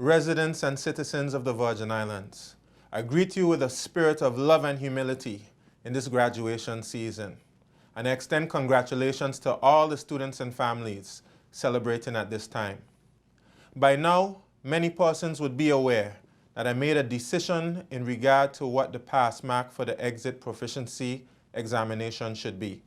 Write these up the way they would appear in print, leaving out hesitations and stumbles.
residents and citizens of the Virgin Islands, I greet you with a spirit of love and humility in this graduation season, and I extend congratulations to all the students and families celebrating at this time. By now, many persons would be aware that I made a decision in regard to what the pass mark for the exit proficiency examination should be.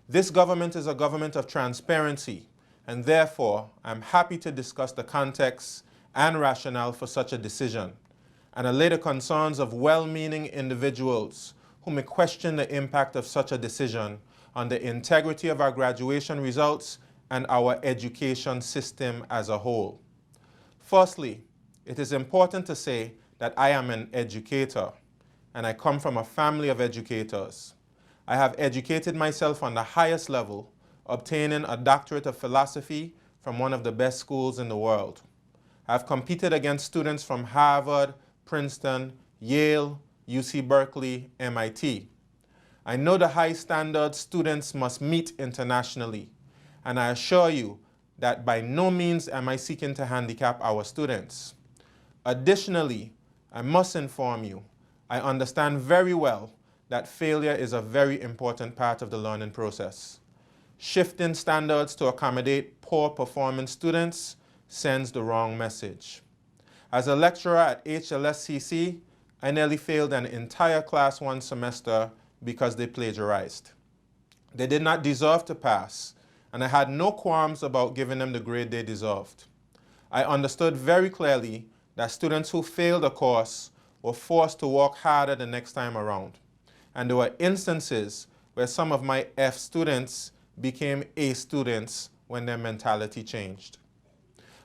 This government is a government of transparency, and therefore I'm happy to discuss the context and rationale for such a decision, and allay the concerns of well-meaning individuals who may question the impact of such a decision on the integrity of our graduation results and our education system as a whole. Firstly, it is important to say that I am an educator, and I come from a family of educators. I have educated myself on the highest level, obtaining a doctorate of philosophy from one of the best schools in the world. I have competed against students from Harvard, Princeton, Yale, UC Berkeley, MIT. I know the high standards students must meet internationally, and I assure you that by no means am I seeking to handicap our students. Additionally, I must inform you, I understand very well that failure is a very important part of the learning process. Shifting standards to accommodate poor performing students sends the wrong message. As a lecturer at HLSCC, I nearly failed an entire class one semester because they plagiarized. They did not deserve to pass, and I had no qualms about giving them the grade they deserved. I understood very clearly that students who failed a course were forced to work harder the next time around. And there were instances where some of my F students became A students when their mentality changed.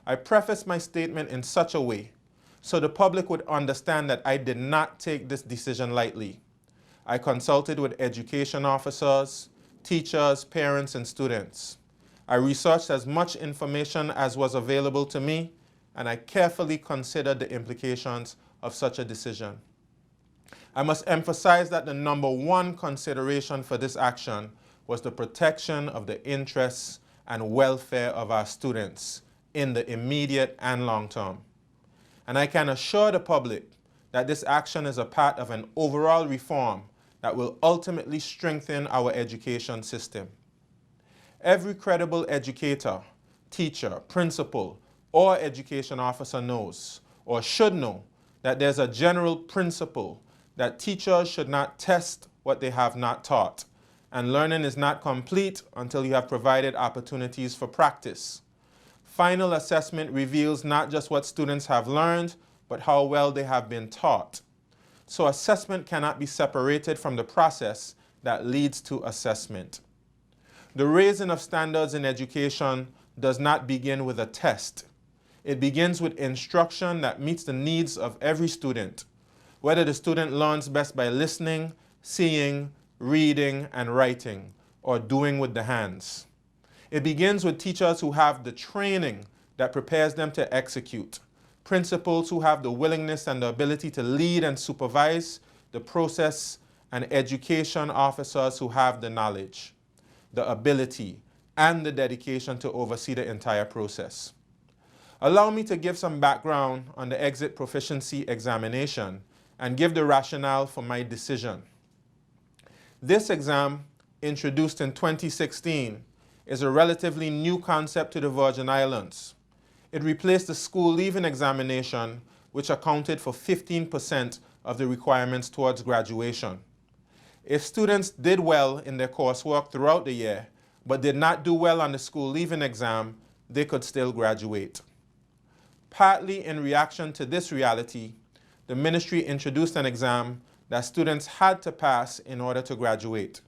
I prefaced my statement in such a way so the public would understand that I did not take this decision lightly. I consulted with education officers, teachers, parents, and students. I researched as much information as was available to me, and I carefully considered the implications of such a decision. I must emphasize that the number one consideration for this action was the protection of the interests and welfare of our students in the immediate and long term. And I can assure the public that this action is a part of an overall reform that will ultimately strengthen our education system. Every credible educator, teacher, principal, or education officer knows, or should know, that there's a general principle that teachers should not test what they have not taught, and learning is not complete until you have provided opportunities for practice. Final assessment reveals not just what students have learned, but how well they have been taught. So assessment cannot be separated from the process that leads to assessment. The raising of standards in education does not begin with a test. It begins with instruction that meets the needs of every student, whether the student learns best by listening, seeing, reading, and writing, or doing with the hands. It begins with teachers who have the training that prepares them to execute, principals who have the willingness and the ability to lead and supervise the process, and education officers who have the knowledge, the ability, and the dedication to oversee the entire process. Allow me to give some background on the exit proficiency examination and give the rationale for my decision. This exam, introduced in 2016, is a relatively new concept to the Virgin Islands. It replaced the school leaving examination, which accounted for 15% of the requirements towards graduation. If students did well in their coursework throughout the year, but did not do well on the school leaving exam, they could still graduate. Partly in reaction to this reality, the ministry introduced an exam that students had to pass in order to graduate.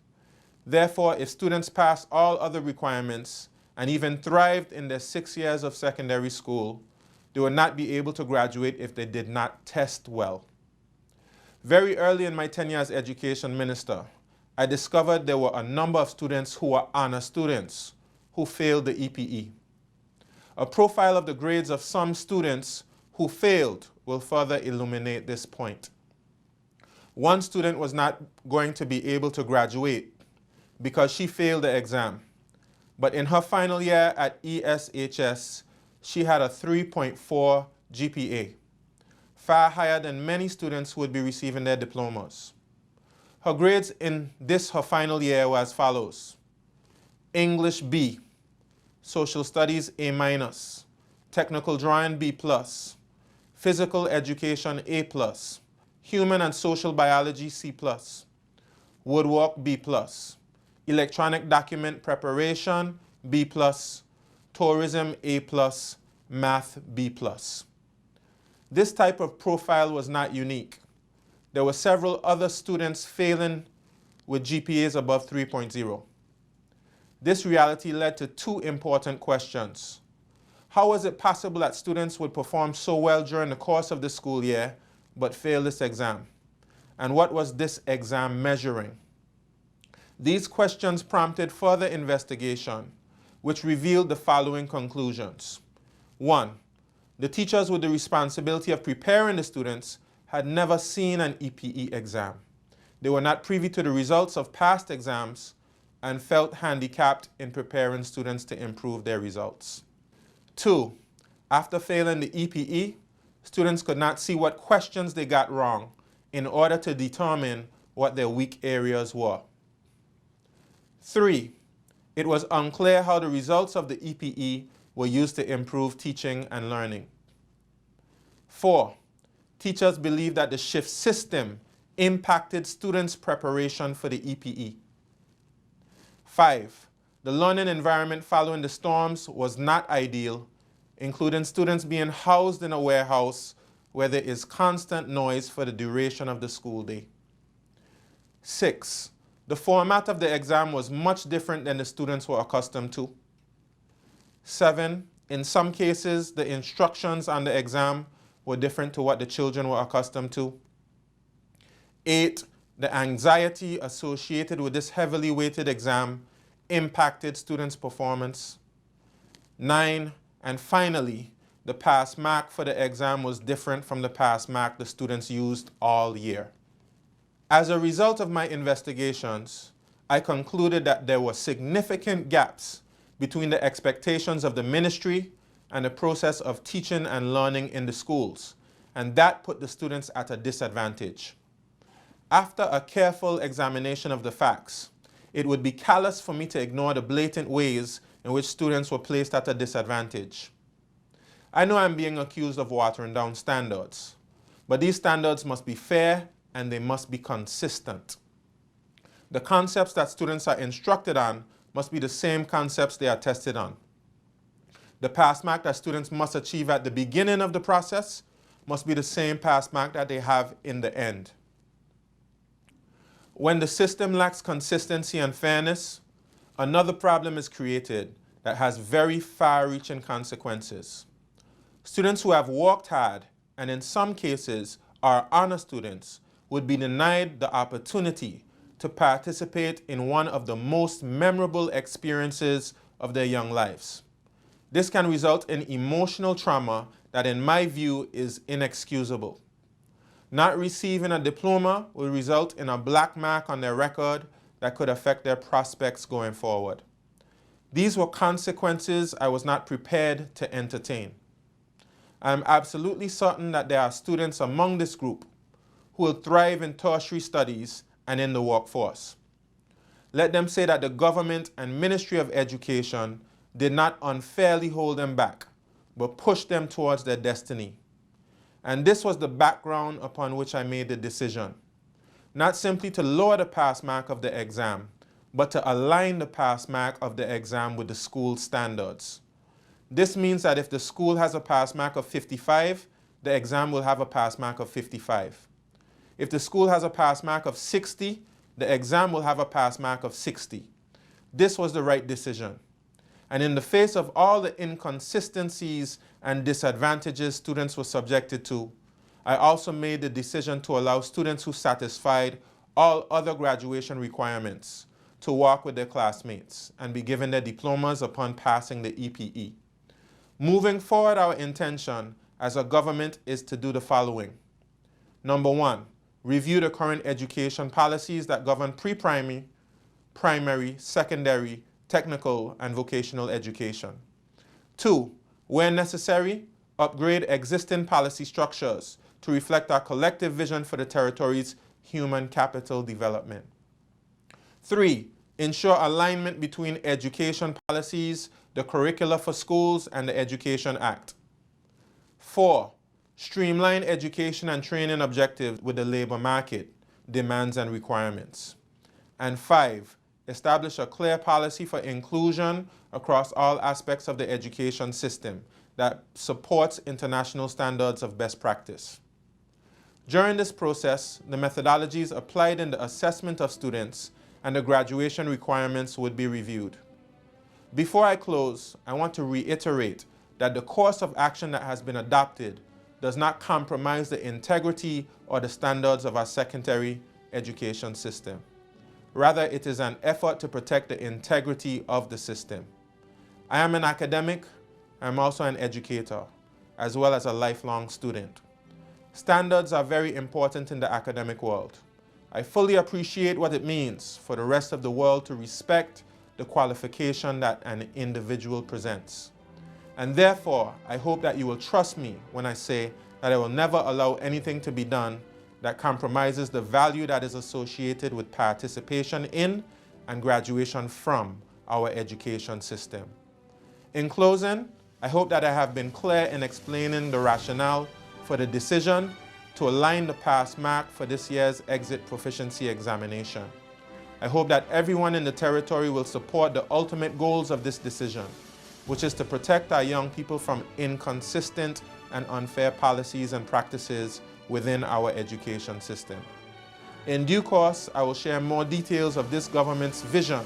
Therefore, if students passed all other requirements and even thrived in their 6 years of secondary school, they would not be able to graduate if they did not test well. Very early in my tenure as education minister, I discovered there were a number of students who were honor students who failed the EPE. A profile of the grades of some students who failed will further illuminate this point. One student was not going to be able to graduate because she failed the exam. But in her final year at ESHS, she had a 3.4 GPA, far higher than many students who would be receiving their diplomas. Her grades in her final year were as follows: English B, Social Studies A-, Technical Drawing B+, Physical Education A+, Human and Social Biology C+, Woodwork B+, Electronic Document Preparation B+, Tourism A+, Math B+. This type of profile was not unique. There were several other students failing with GPAs above 3.0. This reality led to two important questions. How was it possible that students would perform so well during the course of the school year but fail this exam? And what was this exam measuring? These questions prompted further investigation, which revealed the following conclusions. 1. The teachers with the responsibility of preparing the students had never seen an EPE exam. They were not privy to the results of past exams and felt handicapped in preparing students to improve their results. 2. After failing the EPE, students could not see what questions they got wrong in order to determine what their weak areas were. 3. It was unclear how the results of the EPE were used to improve teaching and learning. 4. Teachers believed that the shift system impacted students' preparation for the EPE. 5. The learning environment following the storms was not ideal, including students being housed in a warehouse where there is constant noise for the duration of the school day. 6. The format of the exam was much different than the students were accustomed to. 7. In some cases, the instructions on the exam were different to what the children were accustomed to. 8. The anxiety associated with this heavily weighted exam impacted students' performance. 9. And finally, the pass mark for the exam was different from the pass mark the students used all year. As a result of my investigations, I concluded that there were significant gaps between the expectations of the ministry and the process of teaching and learning in the schools, and that put the students at a disadvantage. After a careful examination of the facts, it would be callous for me to ignore the blatant ways in which students were placed at a disadvantage. I know I'm being accused of watering down standards, but these standards must be fair and they must be consistent. The concepts that students are instructed on must be the same concepts they are tested on. The pass mark that students must achieve at the beginning of the process must be the same pass mark that they have in the end. When the system lacks consistency and fairness, another problem is created that has very far-reaching consequences. Students who have worked hard and in some cases are honor students would be denied the opportunity to participate in one of the most memorable experiences of their young lives. This can result in emotional trauma that, in my view, is inexcusable. Not receiving a diploma will result in a black mark on their record that could affect their prospects going forward. These were consequences I was not prepared to entertain. I am absolutely certain that there are students among this group who will thrive in tertiary studies and in the workforce. Let them say that the government and Ministry of Education did not unfairly hold them back, but pushed them towards their destiny. And this was the background upon which I made the decision. Not simply to lower the pass mark of the exam, but to align the pass mark of the exam with the school standards. This means that if the school has a pass mark of 55, the exam will have a pass mark of 55. If the school has a pass mark of 60, the exam will have a pass mark of 60. This was the right decision. And in the face of all the inconsistencies and disadvantages students were subjected to, I also made the decision to allow students who satisfied all other graduation requirements to walk with their classmates and be given their diplomas upon passing the EPE. Moving forward, our intention as a government is to do the following. Number 1, review the current education policies that govern pre-primary, primary, secondary, technical, and vocational education. 2, where necessary, upgrade existing policy structures to reflect our collective vision for the territory's human capital development. 3, ensure alignment between education policies, the curricula for schools, and the Education Act. 4, streamline education and training objectives with the labor market, demands and requirements. And 5, establish a clear policy for inclusion across all aspects of the education system that supports international standards of best practice. During this process, the methodologies applied in the assessment of students and the graduation requirements would be reviewed. Before I close, I want to reiterate that the course of action that has been adopted does not compromise the integrity or the standards of our secondary education system. Rather, it is an effort to protect the integrity of the system. I am an academic. I'm also an educator, as well as a lifelong student. Standards are very important in the academic world. I fully appreciate what it means for the rest of the world to respect the qualification that an individual presents. And therefore, I hope that you will trust me when I say that I will never allow anything to be done that compromises the value that is associated with participation in and graduation from our education system. In closing, I hope that I have been clear in explaining the rationale for the decision to align the pass mark for this year's exit proficiency examination. I hope that everyone in the territory will support the ultimate goals of this decision, which is to protect our young people from inconsistent and unfair policies and practices within our education system. In due course, I will share more details of this government's vision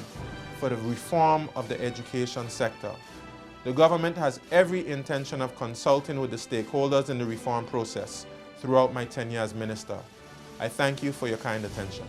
for the reform of the education sector. The government has every intention of consulting with the stakeholders in the reform process throughout my tenure as minister. I thank you for your kind attention.